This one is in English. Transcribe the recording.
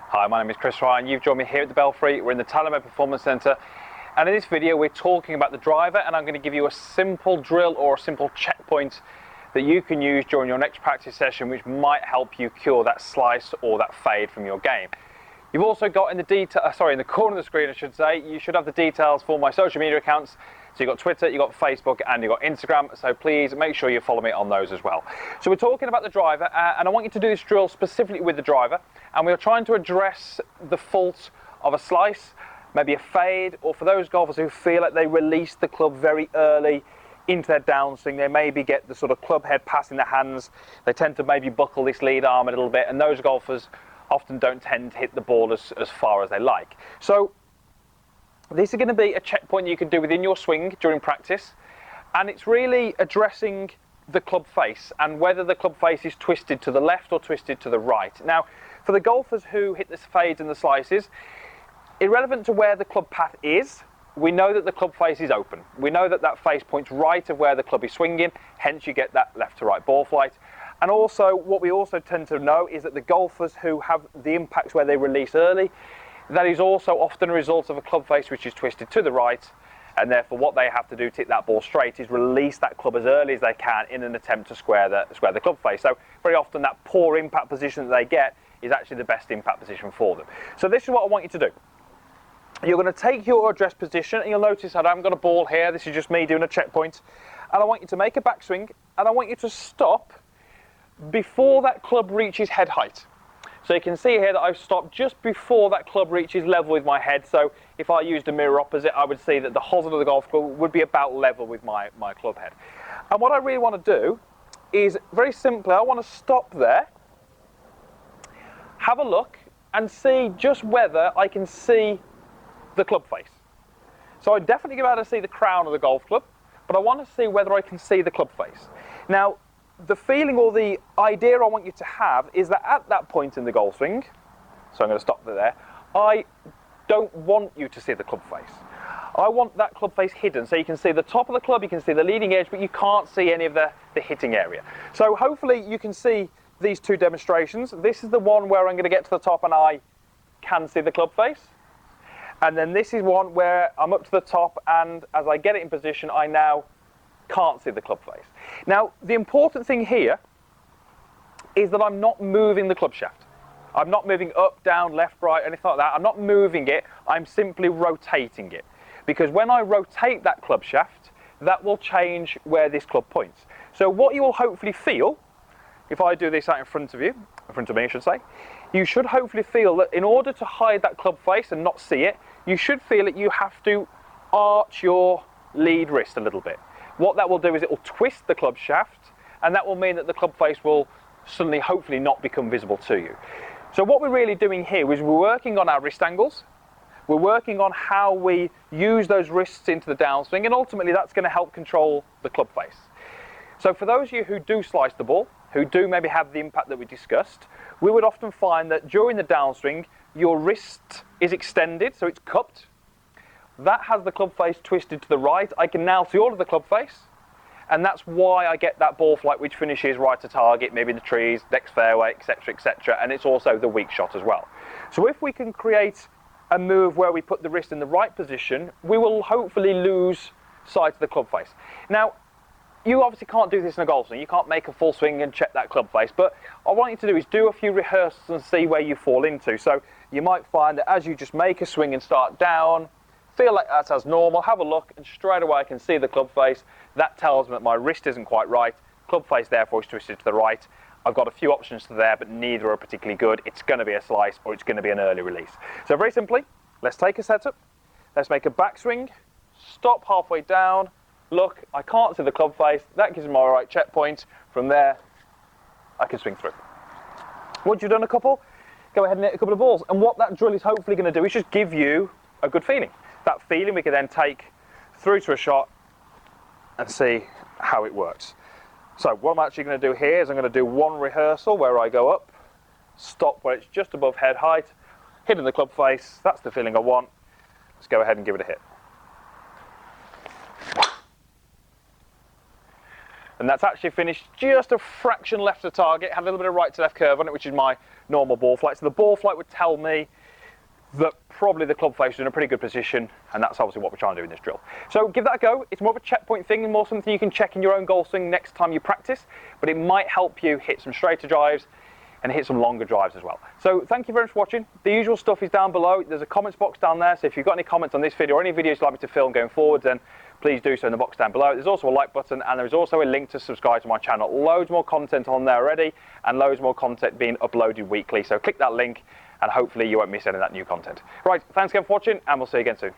Hi, my name is Chris Ryan. You've joined me here at the Belfry. We're in the Talent Performance Centre, and in this video we're talking about the driver, and I'm going to give you a simple drill or a simple checkpoint that you can use during your next practice session, which might help you cure that slice or that fade from your game. You've also got in the corner of the screen, I should say, you should have the details for my social media accounts. So you've got Twitter, you've got Facebook, and you've got Instagram. So please make sure you follow me on those as well. So we're talking about the driver, and I want you to do this drill specifically with the driver. And we're trying to address the fault of a slice, maybe a fade, or for those golfers who feel like they release the club very early into their downswing, they maybe get the sort of club head pass in their hands. They tend to maybe buckle this lead arm a little bit, and those golfers often don't tend to hit the ball as far as they like. So this is going to be a checkpoint you can do within your swing during practice, and it's really addressing the club face and whether the club face is twisted to the left or twisted to the right. Now, for the golfers who hit the fades and the slices, irrelevant to where the club path is, we know that the club face is open. We know that that face points right of where the club is swinging, hence you get that left to right ball flight. And also, what we also tend to know is that the golfers who have the impacts where they release early, that is also often a result of a club face which is twisted to the right, and therefore what they have to do to hit that ball straight is release that club as early as they can in an attempt to square the club face. So very often that poor impact position that they get is actually the best impact position for them. So this is what I want you to do. You're going to take your address position, and you'll notice that I haven't got a ball here. This is just me doing a checkpoint. And I want you to make a backswing, and I want you to stop before that club reaches head height. So you can see here that I've stopped just before that club reaches level with my head. So if I used a mirror opposite, I would see that the hosel of the golf club would be about level with my club head. And what I really want to do is, very simply, I want to stop there, have a look, and see just whether I can see the club face. So I definitely be able to see the crown of the golf club, but I want to see whether I can see the club face. Now, the feeling or the idea I want you to have is that at that point in the golf swing, so I'm going to stop there, I don't want you to see the club face. I want that club face hidden, so you can see the top of the club, you can see the leading edge, but you can't see any of the hitting area. So hopefully you can see these two demonstrations. This is the one where I'm going to get to the top and I can see the club face. And then this is one where I'm up to the top, and as I get it in position, I now can't see the club face. Now, the important thing here is that I'm not moving the club shaft. I'm not moving up, down, left, right, anything like that. I'm not moving it. I'm simply rotating it. Because when I rotate that club shaft, that will change where this club points. So what you will hopefully feel, if I do this out in front of you, in front of me I should say, you should hopefully feel that in order to hide that club face and not see it, you should feel that you have to arch your lead wrist a little bit. What that will do is it will twist the club shaft, and that will mean that the club face will suddenly hopefully not become visible to you. So what we're really doing here is we're working on our wrist angles, we're working on how we use those wrists into the downswing, and ultimately that's going to help control the club face. So for those of you who do slice the ball, who do maybe have the impact that we discussed, we would often find that during the downswing, your wrist is extended, so it's cupped. That has the club face twisted to the right. I can now see all of the club face, and that's why I get that ball flight which finishes right to target, maybe the trees, next fairway, etc., etc., and it's also the weak shot as well. So if we can create a move where we put the wrist in the right position, we will hopefully lose sight of the club face. Now, you obviously can't do this in a golf swing. You can't make a full swing and check that club face, but what I want you to do is do a few rehearsals and see where you fall into. So you might find that as you just make a swing and start down, feel like that's as normal, have a look, and straight away I can see the club face. That tells me that my wrist isn't quite right. Club face therefore is twisted to the right. I've got a few options to there, but neither are particularly good. It's going to be a slice or it's going to be an early release. So very simply, let's take a setup. Let's make a backswing, stop halfway down, look, I can't see the club face. That gives me my right checkpoint. From there, I can swing through. Once you've done a couple, go ahead and hit a couple of balls. And what that drill is hopefully going to do is just give you a good feeling. That feeling we can then take through to a shot and see how it works. So what I'm actually going to do here is I'm going to do one rehearsal where I go up, stop where it's just above head height, hitting the club face. That's the feeling I want. Let's go ahead and give it a hit. and that's actually finished just a fraction left of target, had a little bit of right to left curve on it, which is my normal ball flight. So the ball flight would tell me that probably the club face is in a pretty good position, and that's obviously what we're trying to do in this drill. So give that a go. It's more of a checkpoint thing and more something you can check in your own golf swing next time you practice, but it might help you hit some straighter drives and hit some longer drives as well. So thank you very much for watching. The usual stuff is down below. There's a comments box down there, so if you've got any comments on this video or any videos you'd like me to film going forward, then please do so in the box down below. There's also a like button, and there's also a link to subscribe to my channel. Loads more content on there already, and loads more content being uploaded weekly. So click that link, and hopefully you won't miss any of that new content. Right, thanks again for watching, and we'll see you again soon.